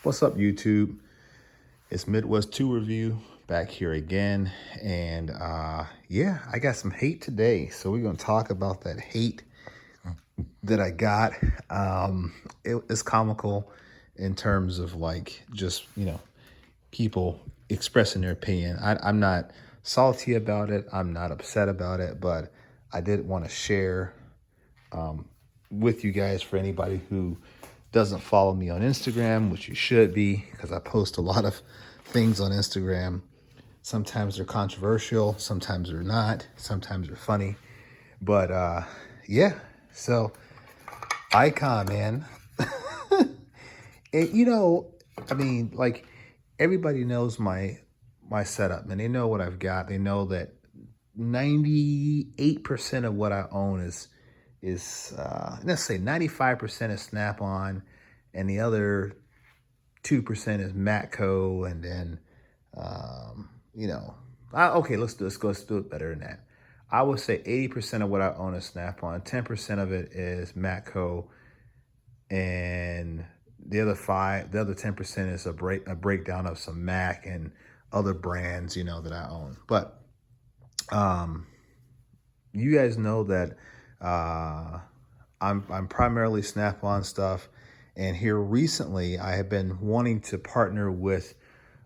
What's up, YouTube? It's Midwest 2 Review back here again. And yeah, I got some hate today. So we're going to talk about that hate that I got. It's comical in terms of like just, people expressing their opinion. I'm not salty about it. I'm not upset about it. But I did want to share with you guys for anybody who doesn't follow me on Instagram, which you should be, because I post a lot of things on Instagram. Sometimes they're controversial, sometimes they're not, sometimes they're funny. But yeah, so Icon, man. I mean, like everybody knows my setup and they know what I've got. They know that 98% of what I own is let's say 95% is Snap-on, and the other 2% is Matco, and then okay, let's do it better than that. I would say 80% of what I own is Snap-on, 10% of it is Matco, and the other 10% is a breakdown of some Mac and other brands, that I own. But you guys know that I'm primarily Snap-on stuff, and here recently I have been wanting to partner with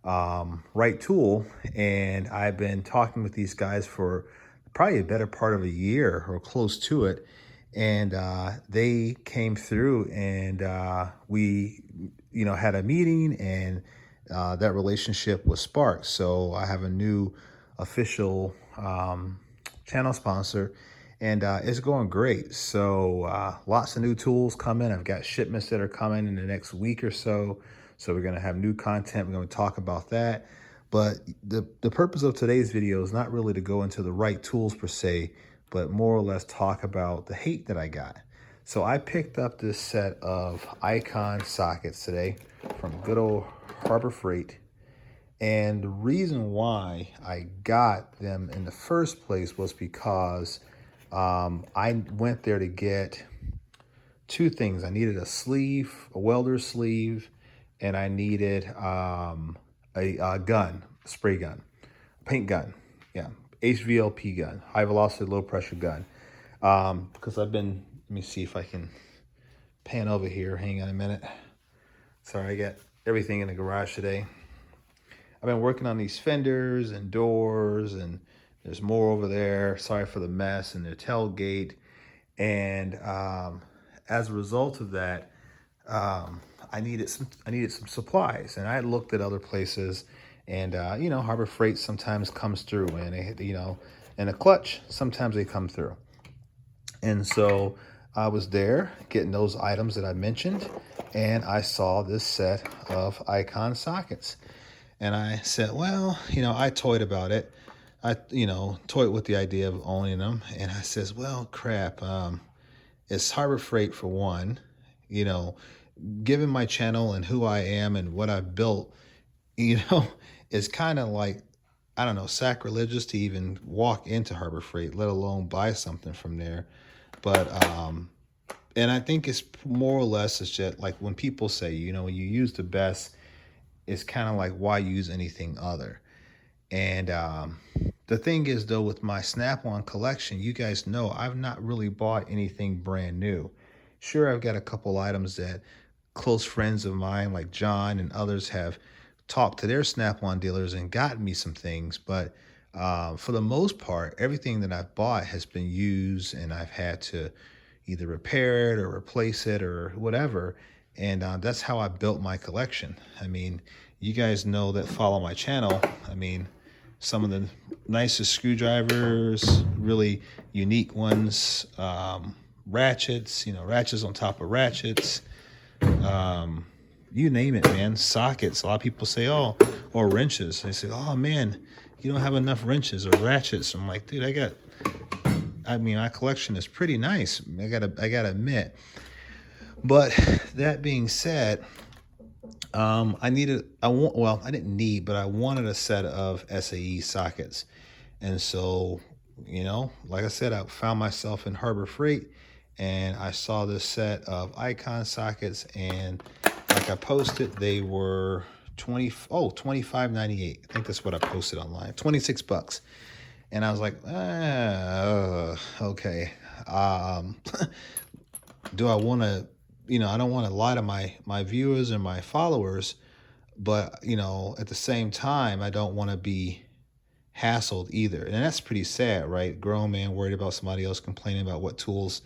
Right Tool, and I've been talking with these guys for probably a better part of a year or close to it, and they came through, and we had a meeting, and that relationship was sparked. So I have a new official channel sponsor, and it's going great. So lots of new tools coming. I've got shipments that are coming in the next week or so. So we're going to have new content. We're going to talk about that. But the purpose of today's video is not really to go into the right tools per se, but more or less talk about the hate that I got. So I picked up this set of Icon sockets today from good old Harbor Freight. And the reason why I got them in the first place was because I went there to get two things. I needed a sleeve, a welder's sleeve, and I needed a gun, a spray gun, paint gun. Yeah, HVLP gun, high velocity, low pressure gun. Because let me see if I can pan over here. Hang on a minute. Sorry, I got everything in the garage today. I've been working on these fenders and doors, and there's more over there. Sorry for the mess, and the tailgate. And as a result of that, I needed some supplies, and I looked at other places, and Harbor Freight sometimes comes through, and in a clutch, sometimes they come through. And so I was there getting those items that I mentioned, and I saw this set of Icon sockets. And I said, well, I toyed about it. I, toyed with the idea of owning them. And I says, well, crap. It's Harbor Freight for one. Given my channel and who I am and what I've built, it's kind of like, I don't know, sacrilegious to even walk into Harbor Freight, let alone buy something from there. But, and I think it's more or less, it's just like when people say, when you use the best, it's kind of like, why use anything other? And the thing is, though, with my Snap-on collection, you guys know I've not really bought anything brand new. Sure, I've got a couple items that close friends of mine like John and others have talked to their Snap-on dealers and gotten me some things. But for the most part, everything that I've bought has been used, and I've had to either repair it or replace it or whatever. And that's how I built my collection. I mean, you guys know that follow my channel. I mean, some of the nicest screwdrivers, really unique ones, ratchets, ratchets on top of ratchets, you name it, man. Sockets. A lot of people say, oh, or wrenches. They say, oh man, you don't have enough wrenches or ratchets. I'm like, dude, my collection is pretty nice. I gotta admit. But that being said, I didn't need, but I wanted a set of SAE sockets. And so, like I said, I found myself in Harbor Freight, and I saw this set of Icon sockets, and like I posted, they were 25.98. I think that's what I posted online. 26 bucks. And I was like, okay. Um, do I want to, I don't want to lie to my viewers and my followers, but at the same time, I don't want to be hassled either. And that's pretty sad, right? Grown man worried about somebody else complaining about what tools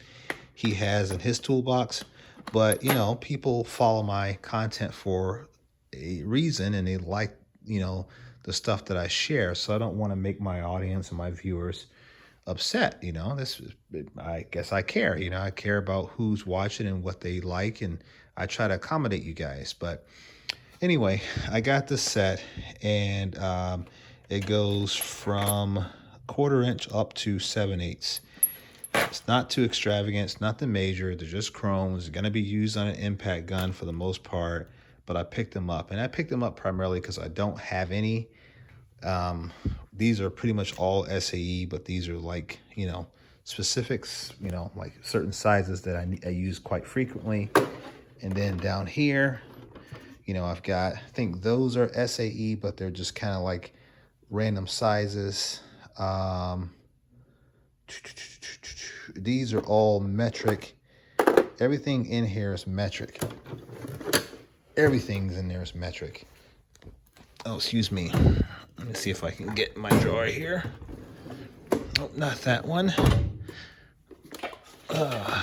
he has in his toolbox. But, people follow my content for a reason and they like, the stuff that I share. So I don't want to make my audience and my viewers upset. I guess I care. I care about who's watching and what they like, and I try to accommodate you guys. But anyway, I got this set, and it goes from 1/4 inch up to 7/8. It's not too extravagant. It's nothing major. They're just chrome. It's going to be used on an impact gun for the most part, but I picked them up. And I picked them up primarily because I don't have any. These are pretty much all SAE, but these are like, specifics, like certain sizes that I use quite frequently. And then down here, I've got, I think those are SAE, but they're just kind of like random sizes. These are all metric. Everything in here is metric. Everything's in there is metric. Oh, excuse me. Let me see if I can get my drawer here. Oh, not that one.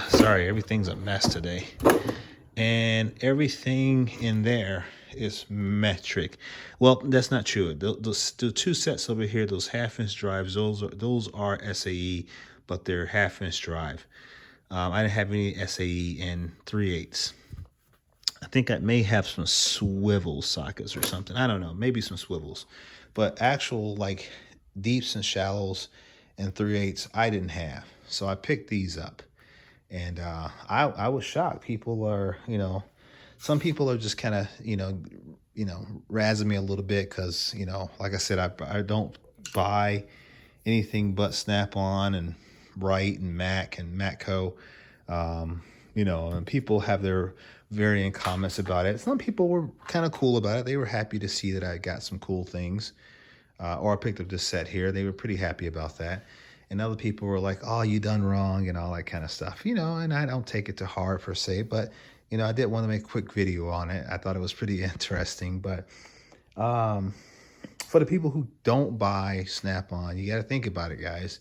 Sorry, everything's a mess today. And everything in there is metric. Well, that's not true. The two sets over here, those 1/2 inch drives, those are SAE, but they're 1/2 inch drive. I didn't have any SAE in 3/8. I think I may have some swivel sockets or something. I don't know, maybe some swivels, but actual like deeps and shallows and 3/8 I didn't have. So I picked these up, and I was shocked. People are, some people are just kind of, razzing me a little bit because, like I said, I don't buy anything but Snap-on and Wright and Mac and Matco. And people have their varying comments about it. Some people were kind of cool about it. They were happy to see that I got some cool things, or I picked up this set here. They were pretty happy about that. And other people were like, oh, you done wrong and all that kind of stuff, and I don't take it to heart per se, but, I did want to make a quick video on it. I thought it was pretty interesting, but for the people who don't buy Snap-on, you got to think about it, guys.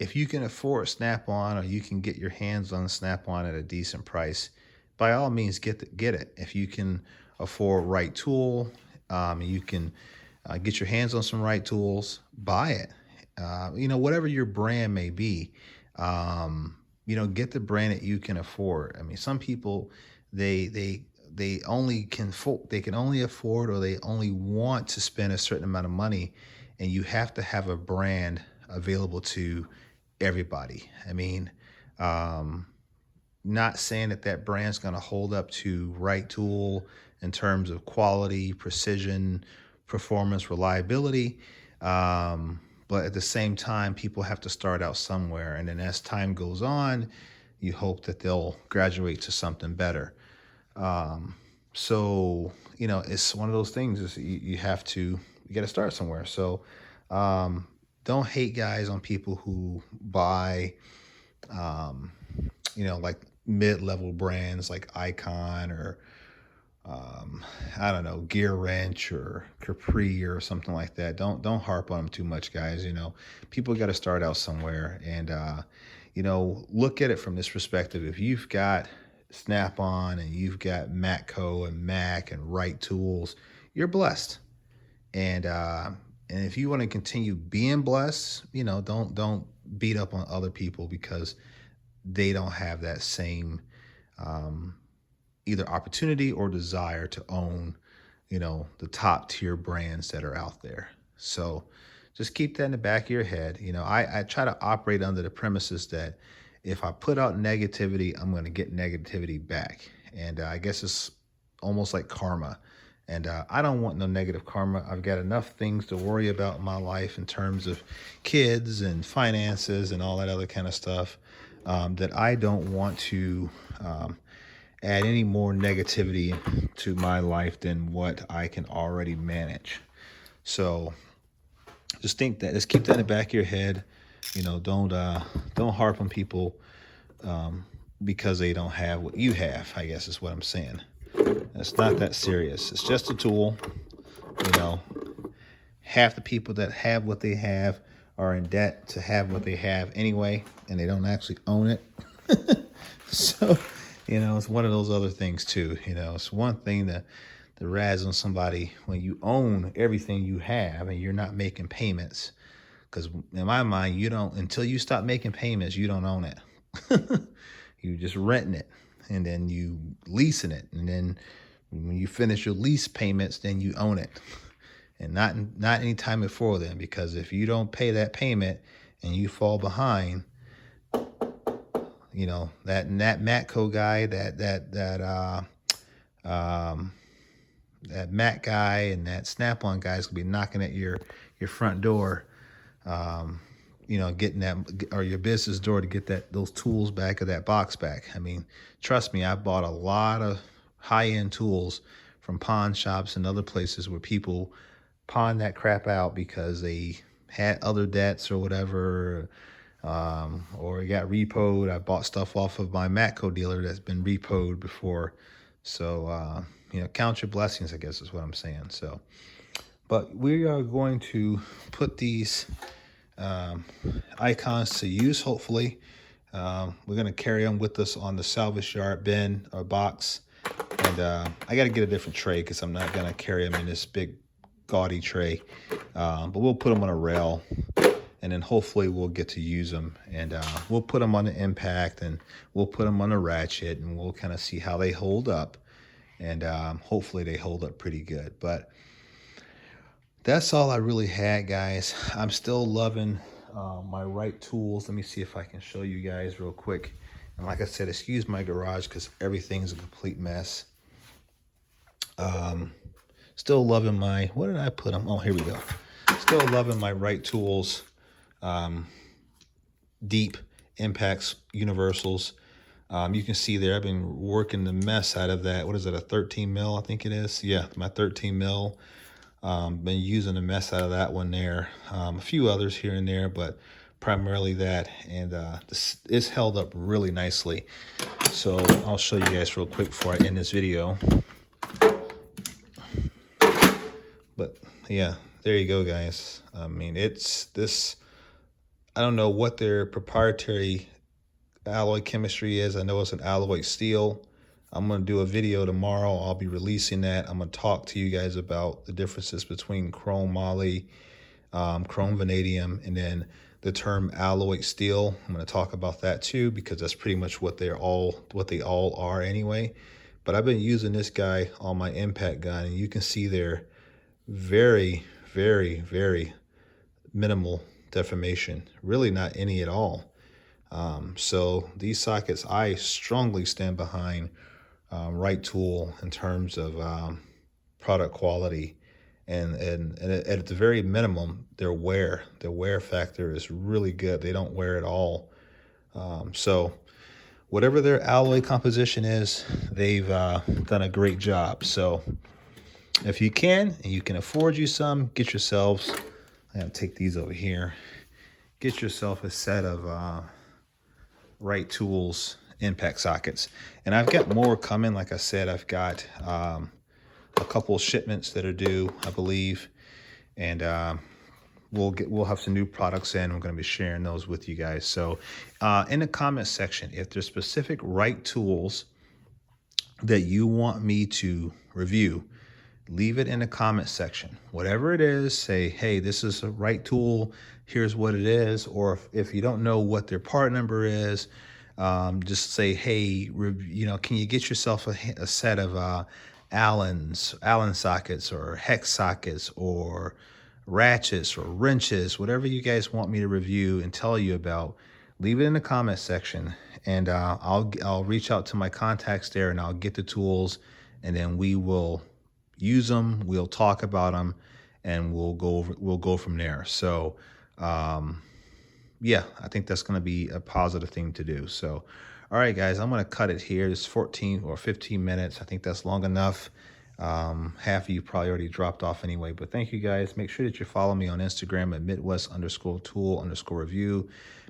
If you can afford Snap-on, or you can get your hands on Snap-on at a decent price, by all means, get it. If you can afford right tool, you can get your hands on some right tools, buy it. Whatever your brand may be, get the brand that you can afford. I mean, some people, they only can afford, or they only want to spend a certain amount of money, and you have to have a brand available to everybody. I mean, not saying that brand's going to hold up to right tool in terms of quality, precision, performance, reliability. But at the same time, people have to start out somewhere. And then as time goes on, you hope that they'll graduate to something better. So, it's one of those things is you got to start somewhere. So, don't hate guys on people who buy, like mid-level brands like Icon or, I don't know, Gear Wrench or Capri or something like that. Don't harp on them too much, guys. People got to start out somewhere, and look at it from this perspective. If you've got Snap-on and you've got Matco and Mac and Wright tools, you're blessed. And if you want to continue being blessed, don't beat up on other people because they don't have that same either opportunity or desire to own, the top tier brands that are out there. So just keep that in the back of your head. I try to operate under the premises that if I put out negativity, I'm going to get negativity back. And I guess it's almost like karma. And I don't want no negative karma. I've got enough things to worry about in my life in terms of kids and finances and all that other kind of stuff, that I don't want to add any more negativity to my life than what I can already manage. So just think that, just keep that in the back of your head. Don't harp on people because they don't have what you have, I guess is what I'm saying. It's not that serious. It's just a tool. You know, half the people that have what they have are in debt to have what they have anyway, and they don't actually own it. So, it's one of those other things too. It's one thing to razz on somebody when you own everything you have and you're not making payments. Because in my mind, you don't, until you stop making payments, you don't own it. You just renting it, and then you leasing it, and then when you finish your lease payments, then you own it, and not any time before then. Because if you don't pay that payment and you fall behind, that Matco guy, that Mac guy, and that Snap-on guy is gonna be knocking at your front door, getting that, or your business door, to get those tools back, or that box back. I mean, trust me, I bought a lot of high-end tools from pawn shops and other places where people pawn that crap out because they had other debts or whatever, or it got repoed. I bought stuff off of my Matco dealer that's been repoed before. So, count your blessings, I guess is what I'm saying. So, but we are going to put these icons to use, hopefully. We're going to carry them with us on the salvage yard bin or box. And I got to get a different tray because I'm not going to carry them in this big gaudy tray. But we'll put them on a rail, and then hopefully we'll get to use them. And we'll put them on the impact, and we'll put them on the ratchet, and we'll kind of see how they hold up. And hopefully they hold up pretty good. But that's all I really had, guys. I'm still loving my right tools. Let me see if I can show you guys real quick. And like I said, excuse my garage because everything's a complete mess. Still loving my, what did I put them? Oh, here we go. Still loving my right tools. Deep impacts, universals. You can see there, I've been working the mess out of that. What is it, a 13 mil, I think it is? Yeah, my 13 mil. Been using the mess out of that one there. A few others here and there, but primarily that. And this is held up really nicely. So I'll show you guys real quick before I end this video. But yeah, there you go, guys. I mean, it's this, I don't know what their proprietary alloy chemistry is. I know it's an alloy steel. I'm going to do a video tomorrow. I'll be releasing that. I'm going to talk to you guys about the differences between chrome moly, chrome vanadium, and then the term alloy steel. I'm going to talk about that too, because that's pretty much what they all are anyway. But I've been using this guy on my impact gun, and you can see there very, very, very minimal deformation. Really not any at all. So these sockets, I strongly stand behind right tool in terms of product quality, and at the very minimum, their wear factor is really good. They don't wear at all. So whatever their alloy composition is, they've done a great job. So if you can, and you can afford you some, get yourselves, I'm gonna take these over here, get yourself a set of right tools impact sockets. And I've got more coming. Like I said, I've got a couple shipments that are due, I believe, and we'll have some new products in. We're going to be sharing those with you guys. So in the comment section, if there's specific right tools that you want me to review, leave it in the comment section. Whatever it is, say, hey, this is a right tool, here's what it is. Or if you don't know what their part number is, just say, hey, can you get yourself a set of Allen sockets, or hex sockets, or ratchets, or wrenches, whatever you guys want me to review and tell you about. Leave it in the comment section, and I'll reach out to my contacts there, and I'll get the tools, and then we will use them. We'll talk about them, and we'll go from there. So yeah, I think that's going to be a positive thing to do. So, All right, guys, I'm going to cut it here. It's 14 or 15 minutes. I think that's long enough. Half of you probably already dropped off anyway, but thank you guys. Make sure that you follow me on Instagram at Midwest_tool_review.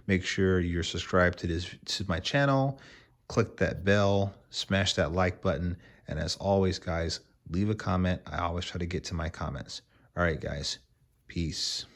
Make sure you're subscribed to my channel. Click that bell, smash that like button. And as always, guys, leave a comment. I always try to get to my comments. All right, guys, peace.